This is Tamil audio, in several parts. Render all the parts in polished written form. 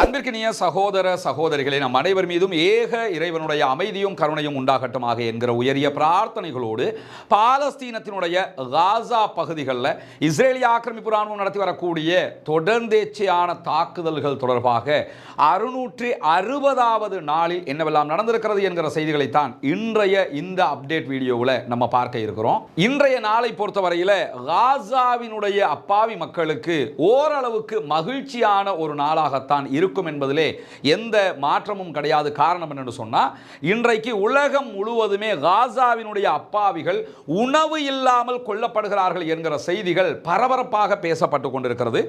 அன்பிற்கினிய சகோதர சகோதரிகளே, நம் அனைவர் மீதும் ஏக இறைவனுடைய அமைதியும் கருணையும் உண்டாகட்டுமாக என்கிற உயரிய பிரார்த்தனைகளோடு பாலஸ்தீனத்தினுடைய காசா பகுதிகளில் இஸ்ரேலிய ஆக்கிரமிப்பு ராணுவம் நடத்தி வரக்கூடிய தொடர்ந்தேச்சையான தாக்குதல்கள் தொடர்பாக 660வது நாளில் என்னவெல்லாம் நடந்திருக்கிறது என்கிற செய்திகளைத்தான் இன்றைய இந்த அப்டேட் வீடியோவில் நம்ம பார்க்க இருக்கிறோம். இன்றைய நாளை பொறுத்தவரையில் காசாவினுடைய அப்பாவி மக்களுக்கு ஓரளவுக்கு மகிழ்ச்சியான ஒரு நாளாகத்தான் இருக்கும் என்பதிலே எந்த மாற்றமும் கிடையாது. காரணம் என்னன்னு சொன்னா, இன்றைக்கு உலகம் முழுவதுமே காசாவினுடைய அப்பாவிகள் உணவு இல்லாமல் கொல்லப்படுகிறார்கள் என்கிற செய்திகள் பரபரப்பாக பேசப்பட்டு கொண்டிருக்கிறது.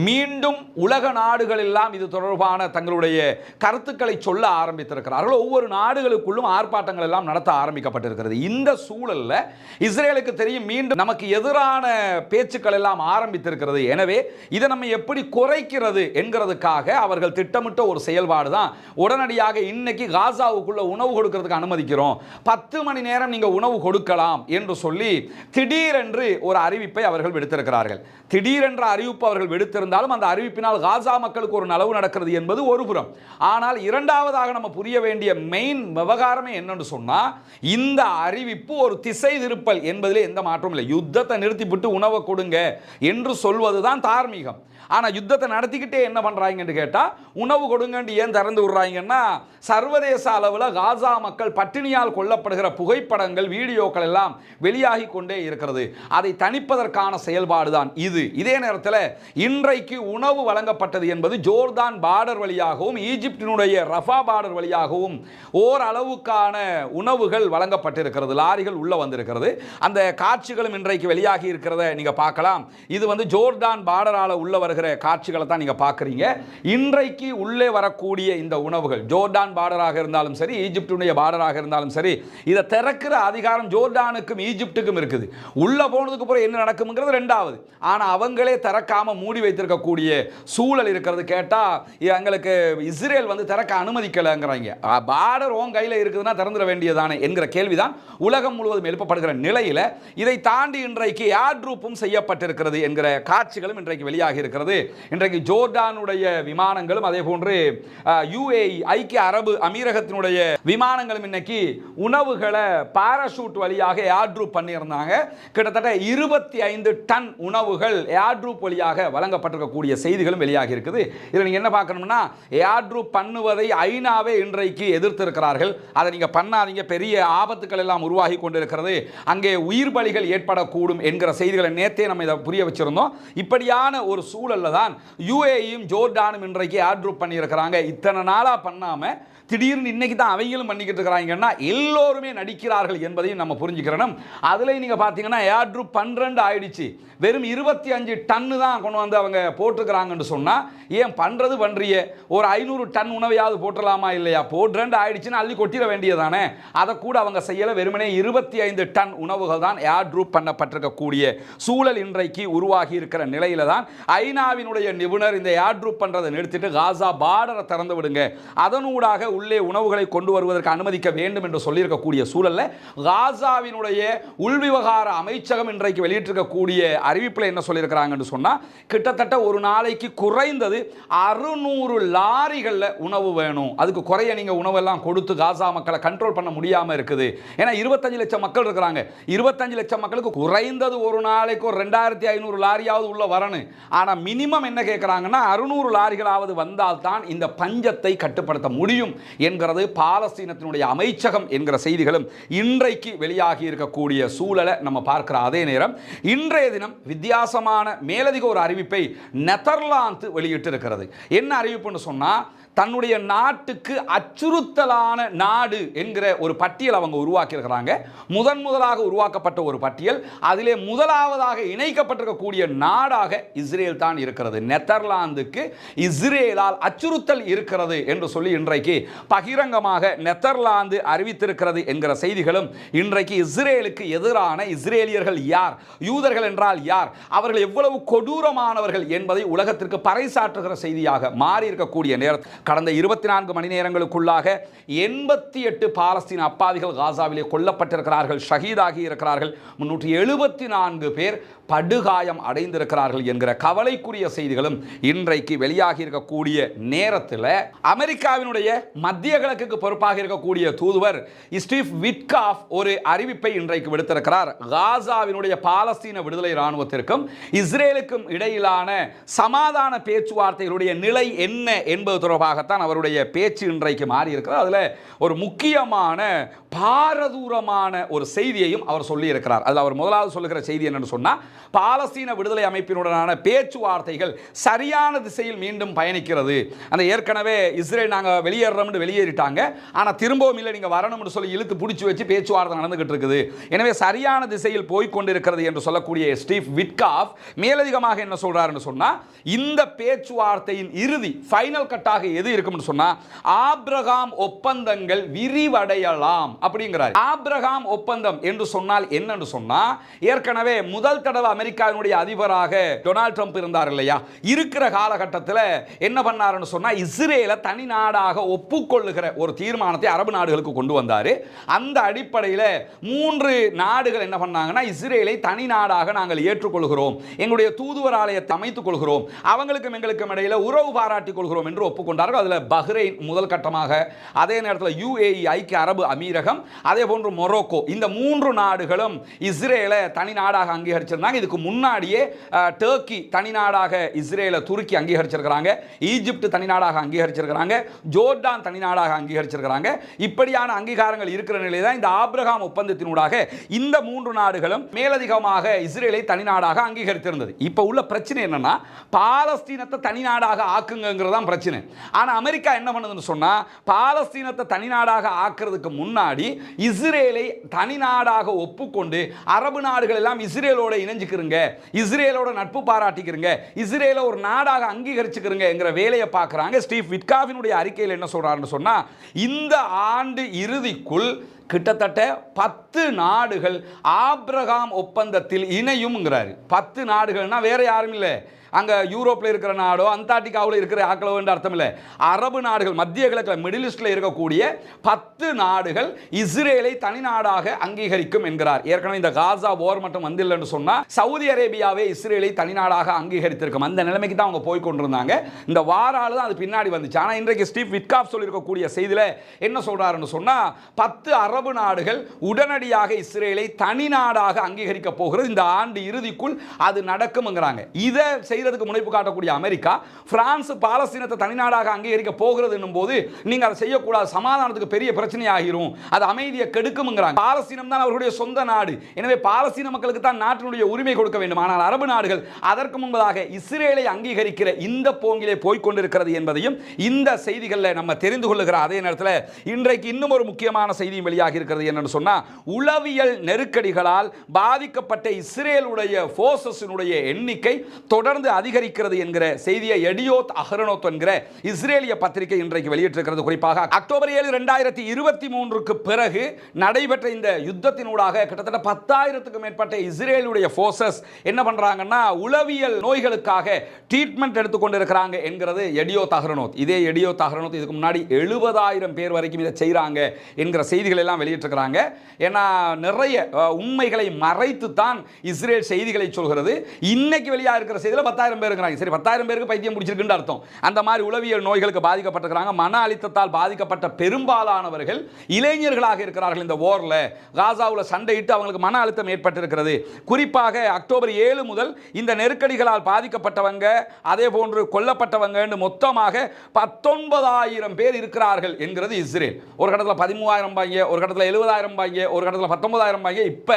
மீண்டும் உலக நாடுகள் எல்லாம் இது தொடர்பான தங்களுடைய கருத்துக்களை சொல்ல ஆரம்பித்திருக்கிறார்கள். ஒவ்வொரு நாடுகளுக்குள்ளும் ஆர்ப்பாட்டங்கள் எல்லாம் நடத்த ஆரம்பிக்கப்பட்டிருக்கிறது. இந்த சூழல்ல இஸ்ரேலுக்கு தெரியும், மீண்டும் நமக்கு எதிரான பேச்சுக்கள் எல்லாம் ஆரம்பித்திருக்கிறது. எனவே இதை நம்ம எப்படி குறைக்கிறது என்கிறதுக்காக அவர்கள் திட்டமிட்ட ஒரு செயல்பாடு தான் உடனடியாக இன்னைக்கு காசாவுக்குள்ள உணவு கொடுக்கிறதுக்கு அனுமதிக்கிறோம், 10 மணி நேரம் நீங்க உணவு கொடுக்கலாம் என்று சொல்லி திடீரென்று ஒரு அறிவிப்பை அவர்கள் விடுத்திருக்கிறார்கள். திடீரென்ற அறிவிப்பு அவர்கள் விடுத்திருந்தாலும் அந்த அறிவிப்பினால் காசா மக்களுக்கு ஒரு நலவு நடக்கிறது என்பது ஒரு புறம். ஆனால் இரண்டாவதாக நம்ம புரிய வேண்டிய மெயின் விவகாரமே என்னன்னு சொன்னா, இந்த அறிவிப்பு ஒரு திசை திருப்பல் என்பதிலே எந்த மாற்றமும் இல்லை. யுத்தத்தை நிறுத்திவிட்டு உணவை கொடுங்க என்று சொல்வதுதான் தார்மீகம். ஆனால் யுத்தத்தை நடத்திக்கிட்டே என்ன பண்ணுறாங்கன்னு கேட்டால், உணவு கொடுங்கன்னு ஏன் திறந்து விடுறாங்கன்னா, சர்வதேச அளவில் காசா மக்கள் பட்டினியால் கொல்லப்படுகிற புகைப்படங்கள் வீடியோக்கள் எல்லாம் வெளியாகி கொண்டே இருக்கிறது. அதை தணிப்பதற்கான செயல்பாடு தான் இது. இதே நேரத்தில் இன்றைக்கு உணவு வழங்கப்பட்டது என்பது ஜோர்தான் பார்டர் வழியாகவும் ஈஜிப்டினுடைய ரஃபா பார்டர் வழியாகவும் ஓரளவுக்கான உணவுகள் வழங்கப்பட்டிருக்கிறது. லாரிகள் உள்ள வந்திருக்கிறது. அந்த காட்சிகளும் இன்றைக்கு வெளியாகி இருக்கிறத நீங்க பார்க்கலாம். இது வந்து ஜோர்தான் பார்டரால உள்ள வருகிற காட்சிகளை தான் நீங்க பார்க்குறீங்க. இன்றைக்கு உள்ளே வரக்கூடிய இந்த உணவுகள் ஜோர்டான் பார்டராக இருந்தாலும் சரி, ஈஜிப்டுடைய பார்டராக இருந்தாலும் சரி, இதை திறக்கிற அதிகாரம் ஜோர்டானுக்கும் ஈஜிப்டுக்கும் இருக்குது. உள்ள போனதுக்கு அப்புறம் என்ன நடக்கும்ங்கிறது ரெண்டாவது. ஆனால் அவங்களே திறக்காம மூடி வைத்திருக்கக்கூடிய சூழல் இருக்கிறது. கேட்டா எங்களுக்கு இஸ்ரேல் வந்து திறக்க அனுமதிக்கலைங்கிறாங்க. பார்டர் உன் கையில் இருக்குதுன்னா திறந்துட வேண்டியதானே என்கிற கேள்விதான் உலகம் முழுவதும் எழுப்பப்படுகிற நிலையில் இதை தாண்டி இன்றைக்கு ஏர்ட்ரூப்பும் செய்யப்பட்டிருக்கிறது என்கிற காட்சிகளும் இன்றைக்கு வெளியாகி இருக்கிறது. இன்றைக்கு ஜோர்டானுடைய விமானங்களும் அதே போன்று UAE ஐக்கிய அரபு அமீரகத்தினுடைய விமானங்களும் இன்னைக்கு உணவுகளை பாராசூட் வழியாக ஏர்ட்ரூப் பண்ணியிருந்தாங்க. கிட்டத்தட்ட 25 டன் உணவுகள் ஏர்ட்ரூப் வழியாக வழங்கப்பட்டிருக்கக்கூடிய செய்திகளும் வெளியாகி இருக்குது. இதில் நீங்க என்ன பார்க்கணும்னா, ஏர்ட்ரூப் பண்ணுவதை ஐநாவே இன்றைக்கு எதிர்த்திருக்கிறார்கள். அதை நீங்க பண்ணாதீங்க, பெரிய ஆபத்துக்கள் எல்லாம் உருவாகி கொண்டிருக்கிறது, அங்கே உயிர் பலிகள் ஏற்படக்கூடும் என்கிற செய்திகளை நேத்தே நம்ம இதை புரிய வச்சிருந்தோம். இப்படியான ஒரு சூழல்ல தான் UAEயும் ஜோர்டானும் இன்றைக்கு ஏர்ட்ரூப் பண்ணியிருக்கிறாங்க. இத்தனை நாளா பண்ணாம திடீர்னு இன்னைக்கு தான் அவங்களும் பண்ணிக்கிட்டு இருக்கிறாங்கன்னா எல்லோருமே நடிக்கிறார்கள் என்பதையும் நம்ம புரிஞ்சுக்கிறோம். அதுல நீங்க பாத்தீங்கன்னா ஏர்ட்ரூப் 12 ஆயிடுச்சு. வெறும் 25 டன்னு தான் கொண்டு வந்து அவங்க போட்டுக்கிறாங்கன்னு சொன்னா, ஏன் பண்றது பண்றிய ஒரு 500 டன் உணவையாவது போட்டலாமா இல்லையா? போட்டு ஆயிடுச்சுன்னா அள்ளி கொட்டிட வேண்டியதானே. அதை கூட அவங்க செய்யல. வெறுமனே 25 டன் உணவுகள் தான் ஏர்ட்ரூப் பண்ணப்பட்டிருக்கக்கூடிய சூழல் இன்றைக்கு உருவாகி இருக்கிற நிலையில தான் ஐநாவினுடைய நிபுணர் இந்த ஏர்ட்ரூப் பண்றதை நிறுத்திட்டு காசா பார்டரை திறந்து விடுங்க, அதனூடாக உள்ளே உணவுகளை கொண்டு வருவதற்கு அனுமதிக்க வேண்டும் என்று சொல்லியிருக்கக்கூடிய சூழல்ல காசாவினுடைய உள்விவகார அமைச்சகம் இன்றைக்கு வெளியிட்டிருக்கக்கூடிய அறிவிப்பில் என்ன சொல்லியிருக்கிறாங்கன்னு சொன்னா, கிட்டத்தட்ட ஒரு நாளைக்கு குறைந்தது 600 லாரிகள்ல உணவு வேணும். அதுக்கு குறைய நீங்க உணவெல்லாம் கொடுத்து காசா மக்களை கண்ட்ரோல் பண்ண முடியாம இருக்குது. ஏன்னா 25 லட்சம் மக்கள் இருக்கிறாங்க. 25 லட்சம் மக்களுக்கு குறைந்தது ஒரு நாளைக்கு ஒரு 2500 லாரியாவது உள்ள வரணும். ஆனா மினிமம் என்ன கேட்கிறாங்கன்னா, 600 லாரிகளாவது வந்தால் தான் இந்த பஞ்சத்தை கட்டுப்படுத்த முடியும் என்கிறது பாலஸ்தீனத்தினுடைய அமைச்சகம் என்கிற செய்திகளும் இன்றைக்கு வெளியாகி இருக்கக்கூடிய சூழலை நம்ம பார்க்கிற அதே நேரம், இன்றைய தினம் வித்தியாசமான மேலதிக ஒரு அறிவிப்பை நெதர்லாந்து வெளியிட்டிருக்கிறது. என்ன அறிவிப்புன்னு சொன்னா, தன்னுடைய நாட்டுக்கு அச்சுறுத்தலான நாடு என்கிற ஒரு பட்டியல் அவங்க உருவாக்கி இருக்கிறாங்க. முதலாக உருவாக்கப்பட்ட ஒரு பட்டியல். அதிலே முதலாவதாக இணைக்கப்பட்டிருக்கக்கூடிய நாடாக இஸ்ரேல் தான் இருக்கிறது. நெதர்லாந்துக்கு இஸ்ரேலால் அச்சுறுத்தல் இருக்கிறது என்று சொல்லி இன்றைக்கு பகிரங்கமாக நெதர்லாந்து அறிவித்திருக்கிறது என்கிற செய்திகளும் இன்றைக்கு இஸ்ரேலுக்கு எதிரான இஸ்ரேலியர்கள் யார், யூதர்கள் என்றால் யார், அவர்கள் எவ்வளவு கொடூரமானவர்கள் என்பதை உலகத்திற்கு பறைசாற்றுகிற செய்தியாக மாறி இருக்கக்கூடிய நேரத்தில் கடந்த 24 மணி நேரங்களுக்குள்ளாக 88 பாலஸ்தீன அப்பாவிகள் காசாவிலே கொல்லப்பட்டிருக்கிறார்கள், ஷஹீதாகி இருக்கிறார்கள். 374 பேர் படுகாயம் அடைந்திருக்கிறார்கள் என்கிற கவலைக்குரிய செய்திகளும் இன்றைக்கு வெளியாகி இருக்கக்கூடிய நேரத்தில் அமெரிக்காவினுடைய மத்திய கிழக்குக்கு பொறுப்பாக இருக்கக்கூடிய தூதுவர் ஸ்டீவ் விட்காஃப் ஒரு அறிவிப்பை இன்றைக்கு விடுத்திருக்கிறார். காசாவினுடைய பாலஸ்தீன விடுதலை இராணுவத்திற்கும் இஸ்ரேலுக்கும் இடையிலான சமாதான பேச்சுவார்த்தைகளுடைய நிலை என்ன என்பது தொடர்பாகத்தான் அவருடைய பேச்சு இன்றைக்கு மாறி இருக்கிறது. அதில் ஒரு முக்கியமான பாரதூரமான ஒரு செய்தியையும் அவர் சொல்லி இருக்கிறார். அதில் அவர் முதலாவது சொல்லுகிற செய்தி என்னன்னு சொன்னா, பாலஸ்தீன விடுதலை அமைப்பினுடனான பேச்சுவார்த்தைகள் சரியான திசையில் மீண்டும் பயணிக்கிறது. அந்த ஏற்கனவே இஸ்ரேல் நாங்கள் வெளியேறோம்னு வெளியேறிட்டாங்க, ஆனால் திரும்பவும் இல்லை நீங்கள் வரணும்னு சொல்லி இழுத்து பிடிச்சி வச்சு பேச்சுவார்த்தை நடந்துகிட்டு இருக்குது. எனவே சரியான திசையில் போய்கொண்டிருக்கிறது என்று சொல்லக்கூடிய ஸ்டீவ் விட்காஃப் மேலதிகமாக என்ன சொல்றாருன்னு சொன்னா, இந்த பேச்சுவார்த்தையின் இறுதி ஃபைனல் கட்டாக எது இருக்கும்னு சொன்னா, ஆபிரகாம் ஒப்பந்தங்கள் விரிவடையலாம் அப்படிங்கிறார். ஆபிரகாம் ஒப்பந்தம் என்று சொன்னால் என்னன்னு சொன்னா, ஏற்கனவே முதல் தடவை அமெரிக்காவினுடைய அதிபராக டொனால்ட் ட்ரம்ப் இருந்தார் இல்லையா, இருக்கிற காலகட்டத்தில் என்ன பண்ணாருன்னு சொன்னா, இஸ்ரேலை தனி நாடாக ஒப்புக்கொள்ளுகிற ஒரு தீர்மானத்தை அரபு நாடுகளுக்கு கொண்டு வந்தார். அந்த அடிப்படையில் 3 நாடுகள் என்ன பண்ணாங்கன்னா, இஸ்ரேலை தனி நாடாக நாங்கள் ஏற்றுக்கொள்கிறோம், எங்களுடைய தூதுவர் ஆலயத்தை அமைத்துக் கொள்கிறோம், அவங்களுக்கும் எங்களுக்கும் இடையில உறவு பாராட்டிக் கொள்கிறோம் என்று ஒப்புக்கொண்டார்கள். அதில் பஹ்ரைன் முதல் கட்டமாக, அதே நேரத்தில் UAE ஐக்கிய அரபு அமீரகம், அதே போன்று மொரோக்கோ, இந்த 3 நாடுகளும் இஸ்ரேலை தனி நாடாக அங்கீகரிச்சிருந்தாங்க. இதுக்கு முன்னாடியே டர்க்கி தனி நாடாக இஸ்ரேலை துருக்கி அங்கீகரிச்சிருக்கிறாங்க, ஈஜிப்ட் தனி நாடாக அங்கீகரிச்சிருக்கிறாங்க, ஜோர்டான் தனி நாடாக அங்கீகரிச்சிருக்கிறாங்க. இப்படியான அங்கீகாரங்கள் இருக்கிற நிலையில் தான் இந்த ஆபிரகாம் ஒப்பந்தத்தினூடாக இந்த 3 நாடுகளும் மேலதிகமாக இஸ்ரேலை தனி நாடாக அங்கீகரித்திருந்தது. இப்போ உள்ள பிரச்சனை என்னன்னா, பாலஸ்தீனத்தை தனி நாடாக ஆக்குங்கிறது தான் பிரச்சனை. ஆனால் அமெரிக்கா என்ன பண்ணுதுன்னு சொன்னா, பாலஸ்தீனத்தை தனி நாடாக ஆக்குறதுக்கு முன்னாடி இஸ்ரேலை தனி நாடாக ஒப்புக்கொண்டு அரபு நாடுகள் எல்லாம் இஸ்ரேலோட இணைஞ்சுக்கிறங்க, இஸ்ரேலோட நட்பு பாராட்டிக்கிறங்க, இஸ்ரேலை ஒரு நாடாக அங்கீகரிச்சுக்கிறங்க என்கிற வேலையை பார்க்குறாங்க. ஸ்டீவ் விட்காஃபினுடைய அறிக்கையில் என்ன சொல்றாருன்னு சொன்னா, இந்த ஆண்டு இறுதிக்குள் கிட்டத்தட்ட 10 நாடுகள் ஆபிரகாம் ஒப்பந்தத்தில் இணையும்ங்கிறாரு. 10 நாடுகள்னா வேற யாரும் இல்லை, அங்கே யூரோப்பில் இருக்கிற நாடோ அந்தார்டிகாவில் இருக்கிற ஆக்களோ என்று அர்த்தம் இல்லை. அரபு நாடுகள், மத்திய கிழக்கில் மிடில் ஈஸ்டில் இருக்கக்கூடிய 10 நாடுகள் இஸ்ரேலை தனி நாடாக அங்கீகரிக்கும் என்கிறார். ஏற்கனவே இந்த காசா போர் மட்டும் வந்தில்லைன்னு சொன்னால் சவுதி அரேபியாவே இஸ்ரேலை தனி நாடாக அங்கீகரித்திருக்கும். அந்த நிலைமைக்கு தான் அவங்க போய் கொண்டிருந்தாங்க. இந்த வாரால் தான் அது பின்னாடி வந்துச்சு. ஆனால் இன்றைக்கு ஸ்டீவ் விட்காஃப் சொல்லியிருக்கக்கூடிய செய்தியில் என்ன சொல்றாருன்னு சொன்னால், 10 அரபு நாடுகள் உடனடியாக இஸ்ரேலை தனி நாடாக அங்கீகரிக்க போகிறது. இந்த ஆண்டு இறுதிக்குள் அது நடக்கும்ங்கிறாங்க. இதை செய்யறதுக்கு முனைப்பு காட்டக்கூடிய அமெரிக்கா, பிரான்ஸ் பாலஸ்தீனத்தை தனிநாடாக அங்கீகரிக்க போகிறது என்னும் போது நீங்க அதை செய்யக்கூடாது, சமாதானத்துக்கு பெரிய பிரச்சனை ஆகிரும், அது அமைதியை கெடுக்கும்ங்கறாங்க. பாலஸ்தீனம் தான் அவர்களுடைய சொந்த நாடு, எனவே பாலஸ்தீன மக்களுக்கு தான் நாட்டினுடைய உரிமை கொடுக்க வேண்டும். ஆனால் அரபு நாடுகள் அதற்கு முன்பதாக இஸ்ரேலை அங்கீகரிக்கிற இந்த போங்கிலே போய்கொண்டிருக்கிறது என்பதையும் இந்த செய்திகளில் நம்ம தெரிந்து கொள்ளுகிற அதே நேரத்தில் இன்றைக்கு இன்னும் ஒரு முக்கியமான செய்தியும் வெளியாகி இருக்கிறது. என்னன்னு சொன்னா, உளவியல் நெருக்கடிகளால் பாதிக்கப்பட்ட இஸ்ரேலுடைய போர்சஸினுடைய எண்ணிக்கை தொடர்ந்து அதிகரிக்கிறது என்கிற செய்தியை எடியோத் அஹ்ரோனோத் என்கிற இஸ்ரேலிய பத்திரிகை இன்றைக்கு வெளியிட்டிருக்கிறது. குறிப்பாக அக்டோபர் 7, 2023க்கு பிறகு நடைபெற்ற இந்த யுத்தத்தினூடாக கிட்டத்தட்ட 10,000க்கும் மேற்பட்ட இஸ்ரேலுடைய போர்சஸ் என்ன பண்றாங்கன்னா, உளவியல் நோய்களுக்காக ட்ரீட்மெண்ட் எடுத்துக்கொண்டிருக்கிறாங்க என்கிறது எடியோத் அஹ்ரோனோத். இதே எடியோத் அஹ்ரோனோத் இதுக்கு முன்னாடி 70,000 பேர் வரைக்கும் இதை செய்கிறாங்க என்கிற செய்திகள் எல்லாம் வெளியிட்டிருக்கிறாங்க. ஏன்னா நிறைய உண்மைகளை மறைத்து தான் இஸ்ரேல் செய்திகளை சொல்கிறது. இன்னைக்கு வெளியாக இருக்கிற செய்தியில் 10,000 பேர் இருக்கிறாங்க. சரி, 10,000 பேருக்கு பைத்தியம் முடிச்சிருக்குன்னு அர்த்தம். அந்த மாதிரி உளவியல் நோய்களுக்கு பாதிக்கப்பட்டிருக்கிறாங்க. மன அழுத்தத்தால் பாதிக்கப்பட்ட பெரும்பாலானவர்கள் இளைஞர்களாக இருக்கிறார்கள். இந்த வார்ல காசாவில் சண்டையிட்டு அவங்களுக்கு மன அழுத்தம் ஏற்பட்டிருக்கிறது. குறிப்பாக அக்டோபர் 7 முதல் இந்த நெருக்கடிகளால் பாதிக்கப்பட்டவங்க, அதே போன்று கொல்லப்பட்டவங்க மொத்தமாக 19,000 பேர் இருக்கிறார்கள் என்கிறது இஸ்ரேல். ஒரு கட்டத்தில் 13,000 பாங்க, ஒரு கட்டத்தில் 70,000 பாங்க, ஒரு கட்டத்தில் 19,000 பாங்க. இப்ப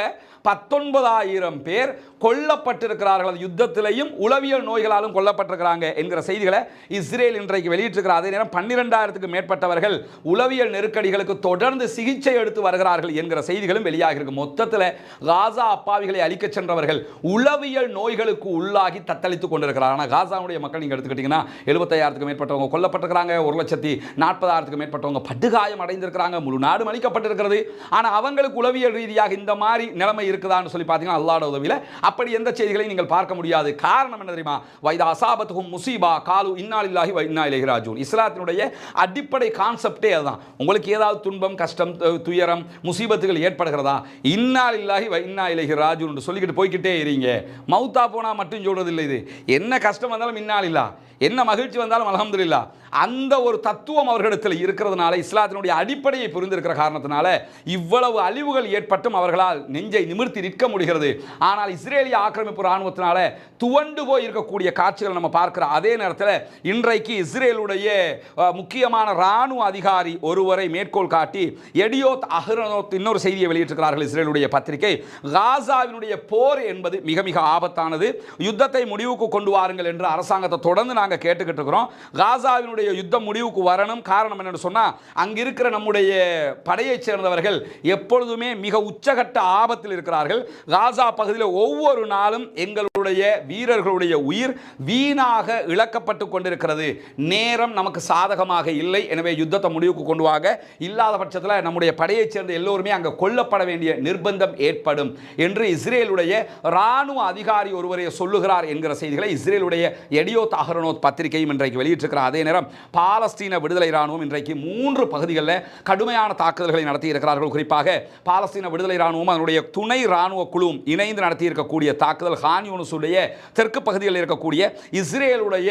19,000 பேர் கொல்லப்பட்டிருக்கிறார்கள். அது யுத்தத்திலையும் உளவியல் நோய்களாலும் கொல்லப்பட்டிருக்கிறாங்க என்கிற செய்திகளை இஸ்ரேல் இன்றைக்கு வெளியிட்டிருக்கிறார். அதே நேரம் 12,000க்கும் மேற்பட்டவர்கள் உளவியல் நெருக்கடிகளுக்கு தொடர்ந்து சிகிச்சை எடுத்து வருகிறார்கள் என்கிற செய்திகளும் வெளியாக இருக்கு. மொத்தத்தில் காசா அப்பாவிகளை அழிக்க சென்றவர்கள் உளவியல் நோய்களுக்கு உள்ளாகி தத்தளித்துக் கொண்டிருக்கிறார். ஆனால் காசாவுடைய மக்கள் நீங்க எடுத்துக்கிட்டீங்கன்னா 75,000க்கும் மேற்பட்டவங்க கொல்லப்பட்டிருக்கிறாங்க, 1,40,000க்கும் மேற்பட்டவங்க படுகாயம் அடைந்திருக்கிறாங்க, முழு நாடு அழிக்கப்பட்டிருக்கிறது. ஆனால் அவங்களுக்கு உளவியல் ரீதியாக இந்த மாதிரி நிலைமை இருக்குதான்னு சொல்லி பார்த்தீங்கன்னா அல்லாஹ்வுடைய உதவியில் அப்படி எந்த செய்திகளையும் நீங்கள் பார்க்க முடியாது. காரணம் என்ன தெரியுமா? தெரியுமா? வைதா அசாபத்துஹும் முஸீபா காலு இன்னா லில்லாஹி வ இன்னா இலைஹி ராஜிஊன். இஸ்லாத்தினுடைய அடிப்படை கான்செப்டே அதுதான். உங்களுக்கு ஏதாவது துன்பம், கஷ்டம், துயரம், முசீபத்துகள் ஏற்படுகிறதா, இன்னா லில்லாஹி வ இன்னா இலைஹி ராஜிஊன் சொல்லிக்கிட்டு போய்கிட்டே இருங்க. மௌத்தா போனா மட்டும் சொல்றது இல்லை. இது என்ன கஷ்டம் வந்தாலும் இன்னா லில்லாஹ், என்ன மகிழ்ச்சி வந்தாலும் அல்ஹம்துலில்லாஹ். அந்த ஒரு தத்துவம் அவர்களிடத்தில் இருக்கிறதுனால, இஸ்லாத்தினுடைய அடிப்படையை புரிந்திருக்கிற காரணத்தினால இவ்வளவு அழிவுகள் ஏற்பட்டும் அவர்களால் நெஞ்சை நிமிர்த்தி நிற்க முடிகிறது. ஆனால் இஸ்ரேலிய ஆக்கிரமிப்பு இராணுவத்தினால துவண்டு போய் இருக்கக்கூடிய காட்சிகள் நம்ம பார்க்கிற அதே நேரத்தில் இன்றைக்கு இஸ்ரேலுடைய முக்கியமான இராணுவ அதிகாரி ஒருவரை மேற்கோள் காட்டி எடியோத் அஹ்ரோனோத் இன்னொரு செய்தியை வெளியிட்டிருக்கிறார்கள் இஸ்ரேலுடைய பத்திரிகை. காசாவினுடைய போர் என்பது மிக மிக ஆபத்தானது, யுத்தத்தை முடிவுக்கு கொண்டு வாருங்கள் என்று அரசாங்கத்தை தொடர்ந்து நாங்கள் கேட்டுக்கிட்டு இருக்கிறோம். காசாவினுடைய யுத்தம் முடிவுக்கு வரணும். காரணம் என்னன்னு சொன்னா, அங்க இருக்கிற நம்முடைய படையைச் சேர்ந்தவர்கள் எப்பொழுதுமே மிக உச்சகட்ட ஆபத்தில் இருக்கிறார்கள். காசா பகுதியில் ஒவ்வொரு நாளும் எங்களுடைய வீரர்களுடைய உயிர் வீணாக இழக்கப்பட்டு கொண்டிருக்கிறது. நேரம் நமக்கு சாதகமாக இல்லை. எனவே யுத்தத்தை முடிவுக்கு கொண்டு வாங்க, இல்லாத பட்சத்தில் நம்முடைய படையைச் சேர்ந்த எல்லோருமே அங்கே கொல்லப்பட வேண்டிய நிர்பந்தம் ஏற்படும் என்று இஸ்ரேலுடைய இராணுவ அதிகாரி ஒருவரை சொல்லுகிறார் என்கிற செய்திகளை இஸ்ரேலுடைய எடியோத் அஹ்ரோனோத் பத்திரிகையும் இன்றைக்கு வெளியிட்டிருக்கிற அதே நேரம் பாலஸ்தீன விடுதலை இராணுவம் இன்றைக்கு 3 பகுதிகளில் கடுமையான தாக்குதல்களை நடத்தி இருக்கிறார்கள். குறிப்பாக பாலஸ்தீன விடுதலை இராணுவம் அதனுடைய துணை இராணுவ குழுவும் இணைந்து நடத்தி இருக்கக்கூடிய தாக்குதல் கான் யூனிஸுடைய தெற்கு பகுதியில் இருக்கக்கூடிய இஸ்ரேலுடைய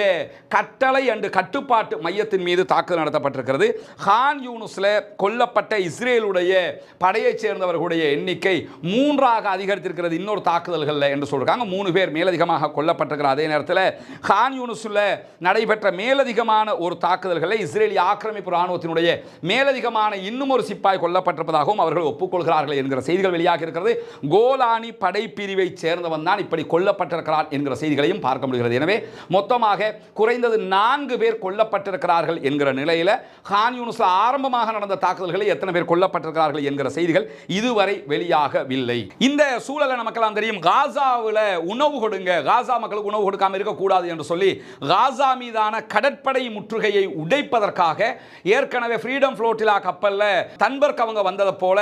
கட்டளை அண்டு கட்டுப்பாட்டு மையத்தின் மீது தாக்குதல் நடத்தப்பட்டிருக்கிறது. கான் யூனிஸில் கொல்லப்பட்ட இஸ்ரேலுடைய படையைச் சேர்ந்தவர்களுடைய எண்ணிக்கை 3ஆக அதிகரித்திருக்கிறது இன்னொரு தாக்குதல்களில் என்று சொல்றாங்க. 3 பேர் மேலதிகமாக கொல்லப்பட்டிருக்கிற அதே நேரத்தில் கான் யூனிஸில் நடைபெற்ற மேலதிகமான ஒரு தாக்குதல்களை இஸ்ரேலிய ஆக்கிரமிப்பு இராணுவத்தினுடைய மேலதிகமான இன்னும் ஒரு சிப்பாய் கொல்லப்பட்டிருப்பதாகவும் அவர்கள் ஒப்புக்கொள்கிறார்கள் என்கிற செய்திகள் வெளியாக இருக்கிறது. கோலானி படைப்பிரிவை சேர்ந்தவன் தான் இப்படி கொல்லப்பட்டிருக்கிறார் என்கிற செய்திகளையும் பார்க்க முடிகிறது. எனவே மொத்தமாக குறைந்தது 4 பேர் கொல்லப்பட்டிருக்கிறார்கள் என்கிற நிலையில் கான் யூனிஸ்ல ஆரம்பமாக நடந்த தாக்குதல்களை எத்தனை பேர் கொல்லப்பட்டிருக்கிறார்கள் என்கிற செய்திகள் இதுவரை வெளியாகவில்லை. இந்த சூழலை நமக்கெல்லாம் தெரியும். காசாவில் உணவு கொடுங்க, காசா மக்களுக்கு உணவு கொடுக்காம இருக்கக்கூடாது என்று சொல்லி காசா மீதான கடற்படை முற்றுகையை உடைப்பதற்காக ஏற்கனவே ஃப்ரீடம் ஃப்ளோட்டிலா கப்பல்ல தன்பர்க் அவங்க வந்ததை போல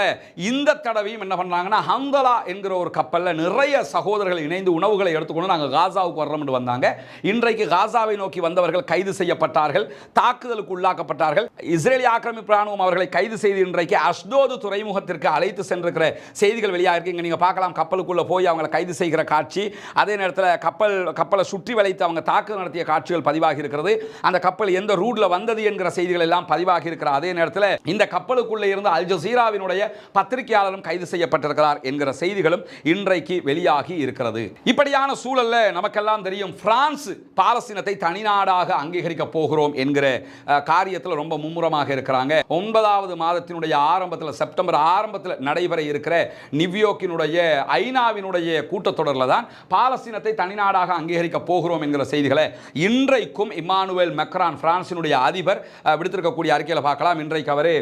இந்த தடவையும் என்ன பண்றாங்கன்னா, ஹம்தலா என்கிற ஒரு கப்பல்ல நிறைய சகோதரர்கள் இணைந்து உணவுகளை எடுத்துக்கொண்டு நாங்கள் காசாவுக்கு வர்றோம் என்று வந்தாங்க. இன்றைக்கு காசாவை நோக்கி வந்தவர்கள் கைது செய்யப்பட்டார்கள், தாக்குதலுக்கு உள்ளாக்கப்பட்டார்கள். இஸ்ரேலிய ஆக்கிரமிப்பு ராணுவம் அவர்களை கைது செய்து இன்றைக்கு அஷ்டோது துறைமுகத்திற்கு அழைத்து சென்றிருக்கிற செய்திகள் வெளியாக இருக்கு. இங்க நீங்க பார்க்கலாம், கப்பலுக்குள்ள போய் அவங்களை கைது செய்கிற காட்சி, அதே நேரத்தில் கப்பலை சுற்றி வளைத்து அவங்க தாக்குதல் நடத்திய காட்சிகள் பதிவாகி இருக்கிறது. அந்த கப்பல் எந்த ரூட்ல வந்தது என்கிற செய்திகள் எல்லாம் பதிவாகி இருக்கிற அதே நேரத்தில் இந்த கப்பலுக்குள்ளே இருந்து அல் ஜசீராவினுடைய பத்திரிகையாளரும் கைது செய்யப்பட்டிருக்கிறார் என்கிற செய்திகளும் இன்றைக்கு வெளியாகி இருக்கிறது. இப்படியான சூழல்ல நமக்கெல்லாம் தெரியும், பிரான்ஸ் பாலஸ்தீனத்தை தனிநாடாக அங்கீகரிக்க போகிறோம் என்கிற காரியத்தில் ரொம்ப மும்முரமாக இருக்கிறாங்க. 9வது மாதத்தினுடைய ஆரம்பத்தில், செப்டம்பர் ஆரம்பத்தில் நடைபெற இருக்கிற நியூயார்க்கினுடைய ஐநாவினுடைய கூட்டத்தொடரில் தான் பாலஸ்தீனத்தை தனிநாடாக அங்கீகரிக்க போகிறோம் என்கிற செய்திகளை இன்றைக்கும் இம்மானுவேல் மெக்ரான் பிரான்சினுடைய அதிபர் விடுத்திருக்கக்கூடிய அறிக்கையில் பார்க்கலாம். இன்றைக்கு அவர்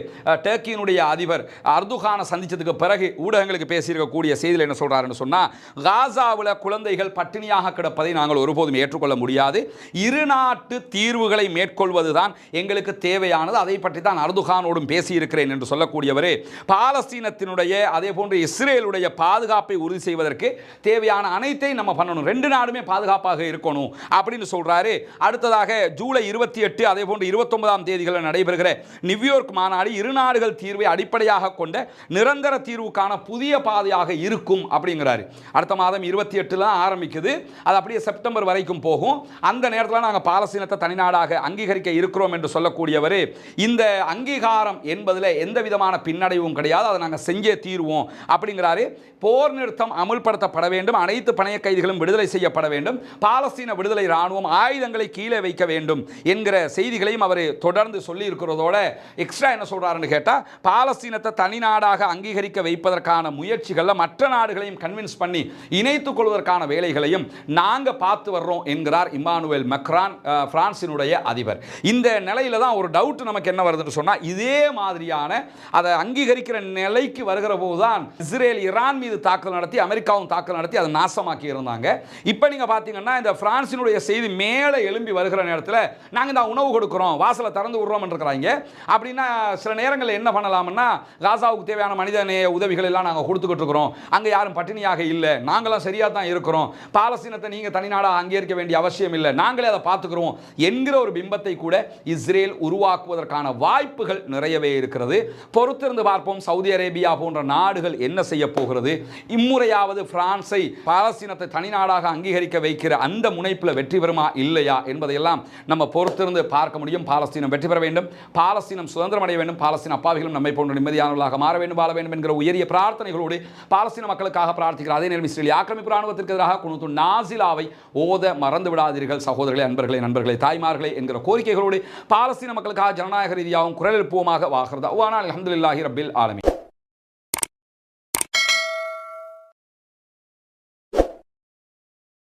டர்க்கியினுடைய அதிபர் அர்துகானை சந்திச்சதுக்கு பிறகு ஊடகங்களுக்கு பேசியிருக்கக்கூடிய செய்தியில் என்ன சொல்றாருன்னு சொன்னா, காசாவில் குழந்தைகள் பட்டினியாக கிடப்பதை நாங்கள் ஒருபோதும் ஏற்றுக்கொள்ள முடியாது. இருநாட்டு தீர்வுகளை மேற்கொள்வதுதான் எங்களுக்கு தேவையானது. அதை பற்றி தான் அர்துகானோடும் பேசியிருக்கிறேன் என்று சொல்லக்கூடியவர் பாலஸ்தீனத்தினுடைய அதே போன்று இஸ்ரேலுடைய பாதுகாப்பை உறுதி செய்வதற்கு தேவையான அனைத்தையும் நம்ம பண்ணணும், 2 நாடுமே பாதுகாப்பாக இருக்கணும் அப்படின்னு சொல்றாரு. அடுத்ததாக ஜூலை 28 அதே போன்று 29ஆம் தேதிகளில் நடைபெறுகிற நியூயார்க் மாநாடு இரு நாடுகள் தீர்வை அடிப்படையாக கொண்ட நிரந்தர தீர்வுக்கான புதிய பாதையாக இருக்கும் அப்படிங்கிறாரு. அடுத்த மாதம் 28 ஆரம்பிக்குது, அது அப்படியே செப்டம்பர் வரைக்கும் போகும். அந்த நேரத்தில் நாங்கள் பாலஸ்தீனத்தை தனிநாடாக அங்கீகரிக்க இருக்கிறோம் என்று சொல்லக்கூடியவர் இந்த அங்கீகாரம் என்பதில் எந்த விதமான பின்னடைவும் கிடையாது, அதை நாங்கள் செஞ்சே தீர்வோம் அப்படிங்கிறாரு. போர் நிறுத்தம் அமுல்படுத்தப்பட வேண்டும், அனைத்து பணைய கைதிகளும் விடுதலை செய்யப்பட வேண்டும், பாலஸ்தீன விடுதலை இராணுவம் ஆயுதங்களை கீழே வைக்க வேண்டும் என்கிற செய்திகளையும் அவர் தொடர்ந்து சொல்லி இருக்கிறதோட எக்ஸ்ட்ரா என்ன சொல்றாருன்னு கேட்டா, பாலஸ்தீனத்தை தனிநாடாக அங்கீகரிக்க வைப்பதற்கான முயற்சிகளில் மற்ற நாடுகளையும் கன்வின்ஸ் பண்ணி இணைத்துக் கொள்வதற்கான வேலைகளையும் நாங்க பார்த்து வர்றோம் என்கிறார் இம்மானுவேல் மெக்ரான் பிரான்சினுடைய அதிபர். இந்த நிலையில தான் ஒரு டவுட் நமக்கு என்ன வருதுன்னு சொன்னா, இதே மாதிரியான அதை அங்கீகரிக்கிற நிலைக்கு வருகிற போதுதான் இஸ்ரேல் ஈரான் மீது தாக்குதல் நடத்தி அமெரிக்காவும் தாக்குதல் நடத்தி அதை நாசமாக்கி இருந்தாங்க. இப்போ நீங்க பாத்தீங்கன்னா இந்த பிரான்சினுடைய செய்தி மேலே எழும்பி வருகிற நேரத்தில் நாங்கள் இந்த உணவு கொடுக்கிறோம், வாசலை திறந்து விடுறோம் இருக்கிறாங்க. அப்படின்னா சில நேரங்களில் என்ன பண்ணலாம்னா, காசாவுக்கு தேவையான மனித நேய உதவிகள் எல்லாம் நாங்கள் கொடுத்துக்கிட்டு இருக்கிறோம், அங்கே யாரும் பட்டினியாக இல்லை, நாங்களாம் சரியாக தான் இருக்கிறோம், பாலஸ்தீனத்தை நீங்கள் தனிநாடாக அங்கீகரிக்க வேண்டிய அவசியம் இல்லை, நாங்களே அதை பார்த்துக்கிறோம் என்கிற ஒரு பிம்பத்தை கூட இஸ்ரேல் உருவாக்குவதற்கான வாய்ப்புகள் நிறையவே இருக்கிறது. பொறுத்திருந்து பார்ப்போம் சவுதி அரேபியா போன்ற நாடுகள் என்ன செய்ய போகிறது. இம்முறையாவது பிரான்ஸை பாலஸ்தீனத்தை தனிநாடாக அங்கீகரிக்க வைக்கிற அந்த முனைப்பில் வெற்றி பெறுமா இல்லையா என்பதையெல்லாம் நம்ம பொறுத்திருந்து பார்க்க முடியும். பாலஸ்தீனம் வெற்றி பெற வேண்டும், பாலஸ்தீனம் சுதந்திரம் அடைய வேண்டும், பாலஸ்தீன அப்பாவிகளும் நம்மை போன்ற நிம்மதியானவர்களாக மாற வேண்டும், வாழ வேண்டும் என்கிற உயரிய பிரார்த்தனைகளோடு பாலஸ்தீன மக்களுக்காக பிரார்த்திக்கிற அதே நேரம் இஸ்ரேலிய ஆக்கிரமிப்பு ராணுவத்திற்கு எதிராக குனூத்து நாசிலாவை ஓத மறந்து விடாதீர்கள் சகோதரர்களே, அன்பர்களே, நண்பர்களே, தாய்மார்களே என்கிற கோரிக்கைகளோடு பாலஸ்தீன மக்களுக்காக ஜனநாயக ரீதியாகவும் குரல் எழுப்புவோமாக. வாஹிர் தஅவானா அல்ஹம்துலில்லாஹி ரப்பில் ஆலமீன்.